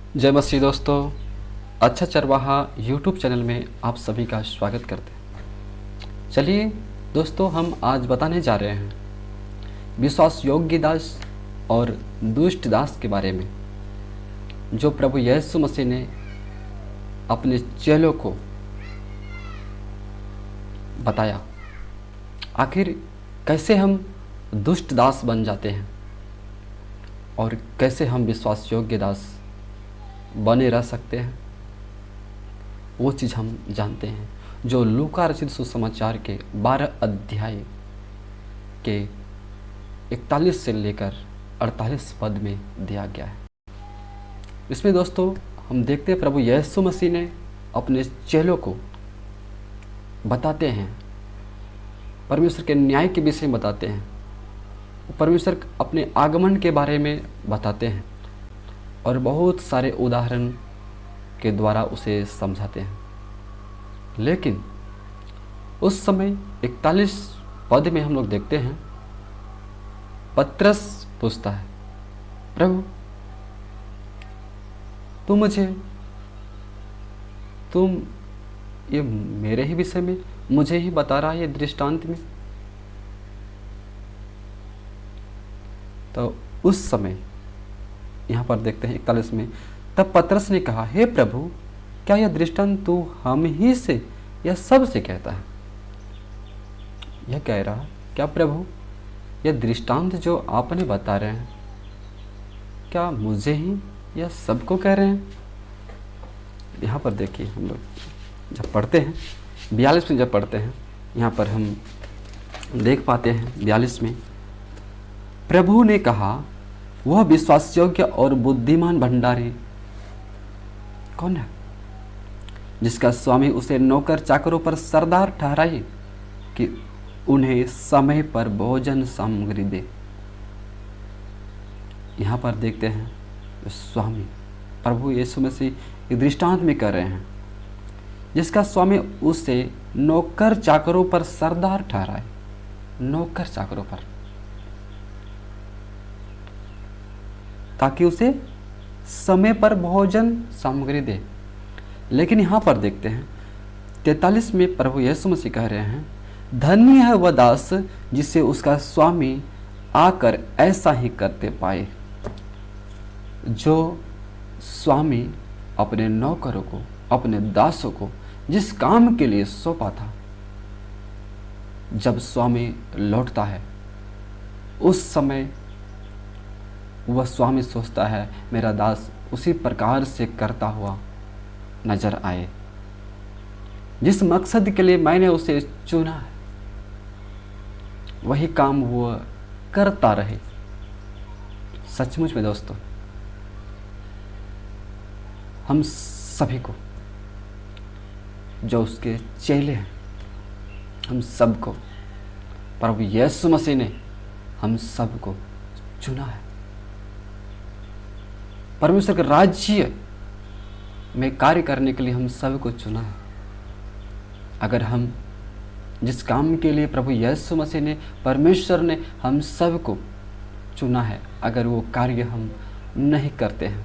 जय मसीह दोस्तों। अच्छा चरवाहा यूट्यूब चैनल में आप सभी का स्वागत करते हैं। चलिए दोस्तों, हम आज बताने जा रहे हैं विश्वास योग्य दास और दुष्ट दास के बारे में, जो प्रभु यीशु मसीह ने अपने चेलों को बताया। आखिर कैसे हम दुष्ट दास बन जाते हैं और कैसे हम विश्वास योग्य दास बने रह सकते हैं, वो चीज़ हम जानते हैं जो लूका रचित सुसमाचार के 12 अध्याय के 41 से लेकर 48 पद में दिया गया है। इसमें दोस्तों हम देखते हैं प्रभु यीशु मसीह ने अपने चेलों को बताते हैं, परमेश्वर के न्याय के विषय में बताते हैं, परमेश्वर अपने आगमन के बारे में बताते हैं और बहुत सारे उदाहरण के द्वारा उसे समझाते हैं। लेकिन उस समय 41 पद में हम लोग देखते हैं, पतरस पूछता है, प्रभु तुम ये मेरे ही विषय में मुझे ही बता रहा है, ये दृष्टांत में। तो उस समय यहाँ पर देखते हैं 41 में, तब पतरस ने कहा, हे प्रभु, क्या यह दृष्टांत तू हम ही से या सब से कहता है? यह कह रहा, क्या प्रभु यह दृष्टांत जो आपने बता रहे हैं, क्या मुझे ही या सबको कह रहे हैं? यहाँ पर देखिए, हम लोग जब पढ़ते हैं 42 में, जब पढ़ते हैं यहाँ पर हम देख पाते हैं 42 में, प्रभु ने कहा, वह विश्वासयोग्य और बुद्धिमान भंडारी कौन है, जिसका स्वामी उसे नौकर चाकरों पर सरदार ठहराए कि उन्हें समय पर भोजन सामग्री दे। यहाँ पर देखते हैं स्वामी प्रभु यीशु मसीह दृष्टांत में कर रहे हैं, जिसका स्वामी उसे नौकर चाकरों पर सरदार ठहराए। नौकर चाकरों पर, ताकि उसे समय पर भोजन सामग्री दे। लेकिन यहाँ पर देखते हैं 43 में प्रभु यीशु मसीह कह रहे हैं, धन्य है वह दास जिसे उसका स्वामी आकर ऐसा ही करते पाए। जो स्वामी अपने नौकरों को, अपने दासों को जिस काम के लिए सौंपा था, जब स्वामी लौटता है उस समय वह स्वामी सोचता है मेरा दास उसी प्रकार से करता हुआ नजर आए, जिस मकसद के लिए मैंने उसे चुना है वही काम वो करता रहे। सचमुच में दोस्तों, हम सभी को, जो उसके चेले हैं, हम सबको प्रभु यीशु मसीह ने हम सबको चुना है परमेश्वर के राज्य में कार्य करने के लिए। हम सबको चुना है। अगर हम जिस काम के लिए प्रभु यीशु मसीह ने, परमेश्वर ने हम सबको चुना है, अगर वो कार्य हम नहीं करते हैं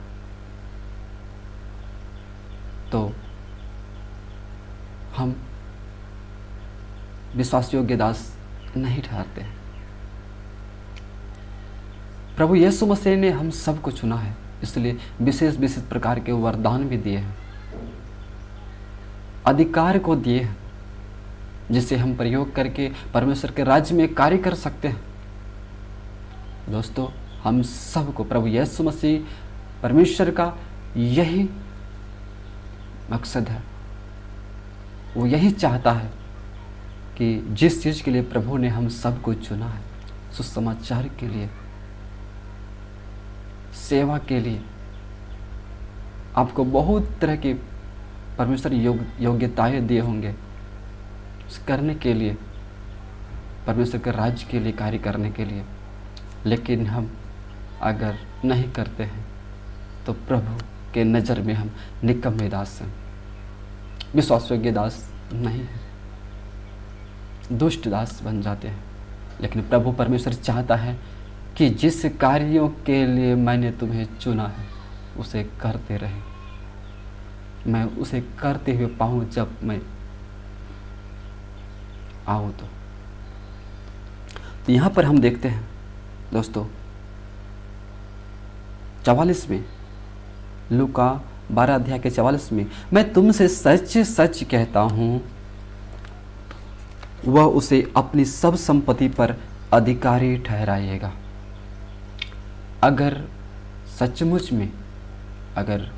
तो हम विश्वास योग्य दास नहीं ठहरते हैं। प्रभु यीशु मसीह ने हम सबको चुना है, इसलिए विशेष विशेष प्रकार के वरदान भी दिए हैं, अधिकार को दिए हैं, जिसे हम प्रयोग करके परमेश्वर के राज्य में कार्य कर सकते हैं। दोस्तों, हम सबको प्रभु यीशु मसीह, परमेश्वर का यही मकसद है, वो यही चाहता है कि जिस चीज़ के लिए प्रभु ने हम सबको चुना है, सुसमाचार के लिए, सेवा के लिए, आपको बहुत तरह की परमेश्वर योग्यताएं दिए होंगे करने के लिए, परमेश्वर के राज्य के लिए कार्य करने के लिए। लेकिन हम अगर नहीं करते हैं तो प्रभु के नज़र में हम निकम्मे दास हैं, विश्वास योग्य दास नहीं है, दुष्ट दास बन जाते हैं। लेकिन प्रभु परमेश्वर चाहता है कि जिस कार्यों के लिए मैंने तुम्हें चुना है उसे करते रहे, मैं उसे करते हुए पाऊँ जब मैं आऊँ। तो यहाँ पर हम देखते हैं दोस्तों 44 में, लूका 12 अध्याय के 44 में, मैं तुमसे सच सच कहता हूँ वह उसे अपनी सब संपत्ति पर अधिकारी ठहराएगा। अगर सचमुच में, अगर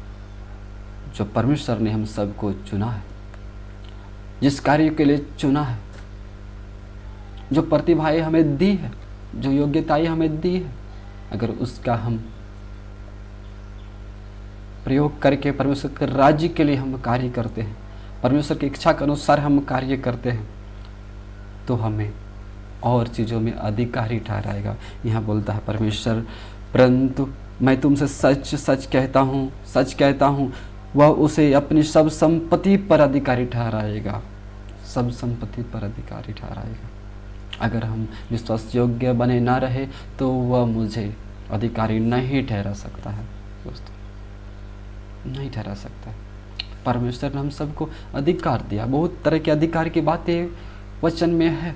जो परमेश्वर ने हम सबको चुना है, जिस कार्य के लिए चुना है, जो प्रतिभाएं हमें दी है, जो योग्यताएं हमें दी है, अगर उसका हम प्रयोग करके परमेश्वर के राज्य के लिए हम कार्य करते हैं, परमेश्वर की इच्छा के अनुसार हम कार्य करते हैं, तो हमें और चीज़ों में अधिकारी ठहराएगा। यहाँ बोलता है परमेश्वर, परंतु मैं तुमसे सच सच कहता हूँ वह उसे अपनी सब संपत्ति पर अधिकारी ठहराएगा। सब संपत्ति पर अधिकारी ठहराएगा। अगर हम विश्वास योग्य बने ना रहे तो वह मुझे अधिकारी नहीं ठहरा सकता है दोस्तों, नहीं ठहरा सकता। परमेश्वर ने हम सबको अधिकार दिया, बहुत तरह के अधिकार की बातें वचन में है,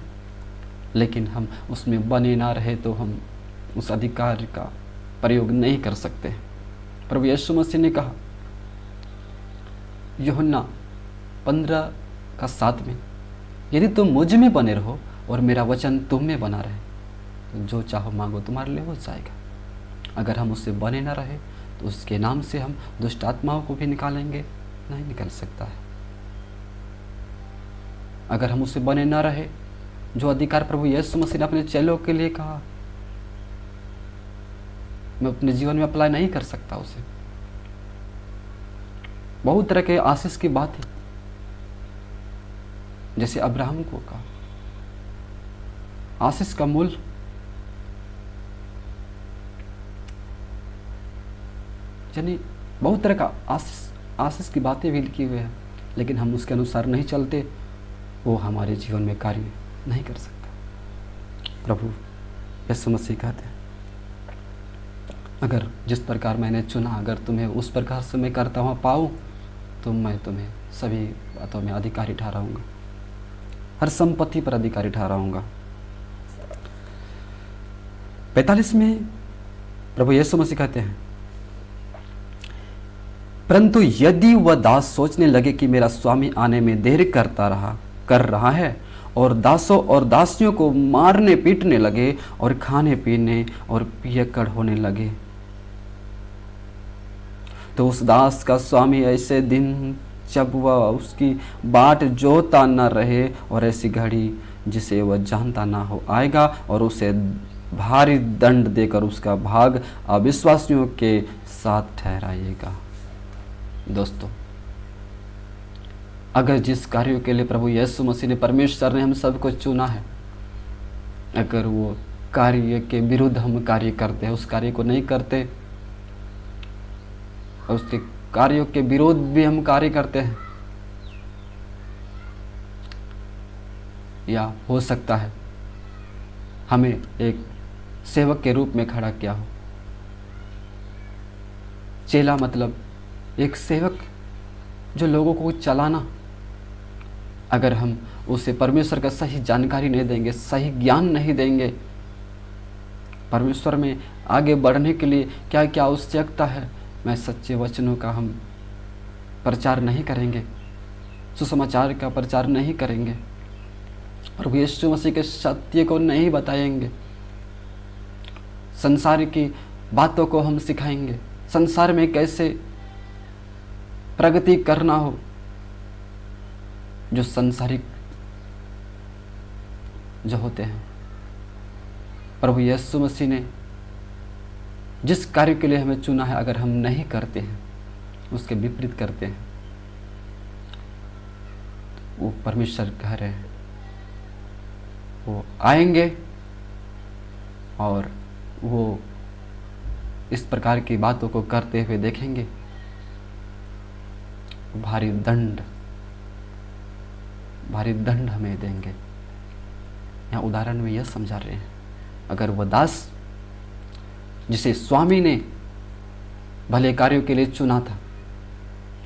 लेकिन हम उसमें बने ना रहे तो हम उस अधिकार का प्रयोग नहीं कर सकते। प्रभु यीशु मसीह ने कहा यूहन्ना 15:7 में, यदि तुम मुझ में बने रहो और मेरा वचन तुम में बना रहे तो जो चाहो मांगो तुम्हारे लिए हो जाएगा। अगर हम उससे बने ना रहे तो उसके नाम से हम दुष्ट आत्माओं को भी निकालेंगे, नहीं निकल सकता है। अगर हम उससे बने ना रहे, जो अधिकार प्रभु यीशु मसीह ने अपने चेलों के लिए कहा, मैं अपने जीवन में अप्लाई नहीं कर सकता उसे। बहुत तरह के आशीष की बात है, जैसे अब्राहम को कहा आशीष का मूल यानी बहुत तरह का आशीष की बातें भी लिखी हुई है, लेकिन हम उसके अनुसार नहीं चलते, वो हमारे जीवन में कार्य नहीं कर सकता। प्रभु यीशु मसीह कहते हैं अगर जिस प्रकार मैंने चुना, अगर तुम्हें उस प्रकार से मैं करता हुआ पाऊँ तो मैं तुम्हें सभी बातों में अधिकारी ठहराऊंगा, हर संपत्ति पर अधिकारी ठहराऊंगा। 45 में प्रभु यीशु मसीह कहते हैं, परंतु यदि वह दास सोचने लगे कि मेरा स्वामी आने में देर कर रहा है और दासों और दासियों को मारने पीटने लगे और खाने पीने और पियक्कड़ होने लगे, तो उस दास का स्वामी ऐसे दिन जब वह उसकी बाट जोता न रहे और ऐसी घड़ी जिसे वह जानता ना हो आएगा और उसे भारी दंड देकर उसका भाग अविश्वासियों के साथ ठहराएगा। दोस्तों, अगर जिस कार्यों के लिए प्रभु यीशु मसीह ने, परमेश्वर ने हम सबको चुना है, अगर वो कार्य के विरुद्ध हम कार्य करते हैं, उस कार्य को नहीं करते और उसके कार्यों के विरोध भी हम कार्य करते हैं, या हो सकता है हमें एक सेवक के रूप में खड़ा किया हो। चेला मतलब एक सेवक जो लोगों को चलाना। अगर हम उसे परमेश्वर का सही जानकारी नहीं देंगे, सही ज्ञान नहीं देंगे, परमेश्वर में आगे बढ़ने के लिए क्या क्या आवश्यकता है, मैं सच्चे वचनों का हम प्रचार नहीं करेंगे, सुसमाचार का प्रचार नहीं करेंगे, प्रभु यीशु मसीह के सत्य को नहीं बताएंगे, संसार की बातों को हम सिखाएंगे, संसार में कैसे प्रगति करना हो, जो संसारिक जो होते हैं। प्रभु यीशु मसीह ने जिस कार्य के लिए हमें चुना है, अगर हम नहीं करते हैं, उसके विपरीत करते हैं, वो परमेश्वर कह रहे हैं वो आएंगे और वो इस प्रकार की बातों को करते हुए देखेंगे, भारी दंड हमें देंगे। यहाँ उदाहरण में यह समझा रहे हैं, अगर वह दास जिसे स्वामी ने भले कार्यों के लिए चुना था,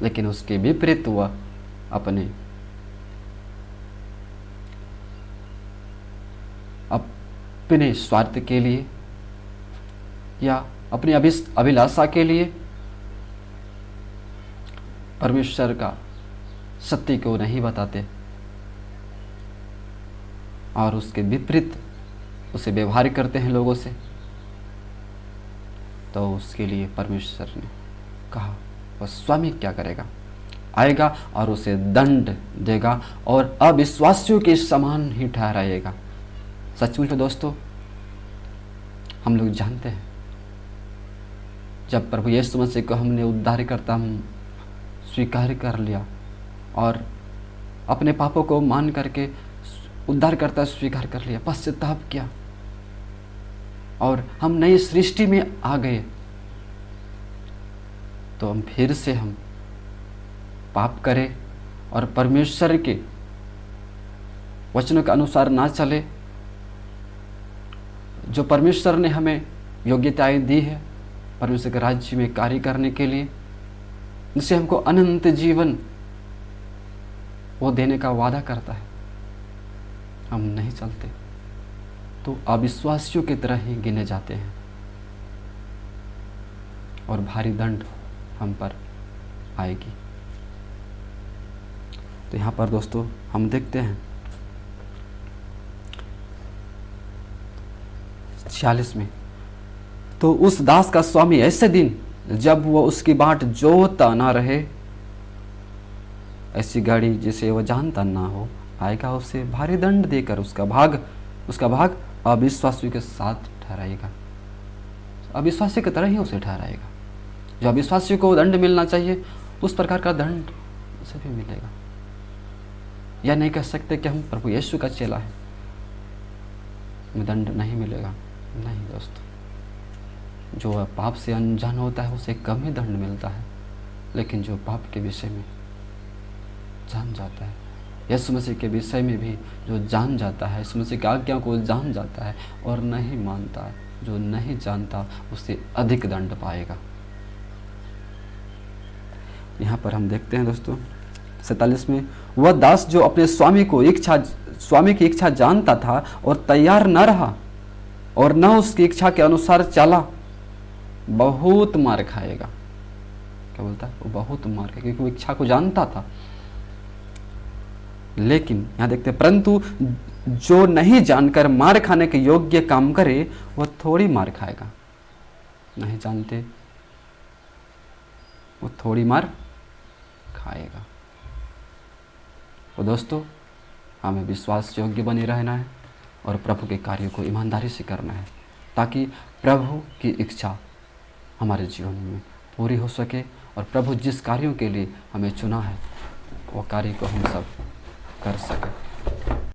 लेकिन उसके विपरीत वह अपने स्वार्थ के लिए या अपनी अभिलाषा के लिए परमेश्वर का सत्य को नहीं बताते और उसके विपरीत उसे व्यवहार करते हैं लोगों से, तो उसके लिए परमेश्वर ने कहा वह स्वामी क्या करेगा, आएगा और उसे दंड देगा और अविश्वासियों के समान ही ठहराएगा। सचमुच में दोस्तों, हम लोग जानते हैं जब प्रभु यीशु मसीह को हमने उद्धारकर्ता स्वीकार कर लिया और अपने पापों को मान करके उद्धारकर्ता स्वीकार कर लिया, पश्चाताप किया और हम नई सृष्टि में आ गए, तो हम फिर से हम पाप करें और परमेश्वर के वचनों के अनुसार ना चले, जो परमेश्वर ने हमें योग्यताएं दी है परमेश्वर के राज्य में कार्य करने के लिए, जिससे हमको अनंत जीवन वो देने का वादा करता है, हम नहीं चलते तो अविश्वासियों की तरह ही गिने जाते हैं और भारी दंड हम पर आएगी। तो यहाँ पर दोस्तों हम देखते हैं 46 में, तो उस दास का स्वामी ऐसे दिन जब वह उसकी बाट जोता ना रहे, ऐसी गाड़ी जिसे वह जानता ना हो, आएगा उसे भारी दंड देकर उसका भाग अविश्वासियों के साथ ठहराएगा। अविश्वासी की तरह ही उसे ठहराएगा। जो अविश्वासियों को दंड मिलना चाहिए उस प्रकार का दंड उसे भी मिलेगा। यह नहीं कह सकते कि हम प्रभु यीशु का चेला है, हमें दंड नहीं मिलेगा। नहीं दोस्तों, जो पाप से अनजान होता है उसे कम ही दंड मिलता है, लेकिन जो पाप के विषय में जान जाता है, यीशु मसीह के विषय में भी जो जान जाता है, यीशु मसीह की आज्ञा को जान जाता है और नहीं मानता है, जो नहीं जानता उससे अधिक दंड पाएगा। यहाँ पर हम देखते हैं दोस्तों 47 में, वह दास जो अपने स्वामी की इच्छा जानता था और तैयार न रहा और न उसकी इच्छा के अनुसार चला, बहुत मार खाएगा। क्या बोलता है? वो बहुत मार खाएगा, क्योंकि वो इच्छा को जानता था। लेकिन यहां देखते हैं, परंतु जो नहीं जानकर मार खाने के योग्य काम करे वह थोड़ी मार खाएगा। नहीं जानते वो थोड़ी मार खाएगा। तो दोस्तों, हमें विश्वास योग्य बने रहना है और प्रभु के कार्यों को ईमानदारी से करना है, ताकि प्रभु की इच्छा हमारे जीवन में पूरी हो सके और प्रभु जिस कार्यों के लिए हमें चुना है वो कार्य को हम सब कर सकें।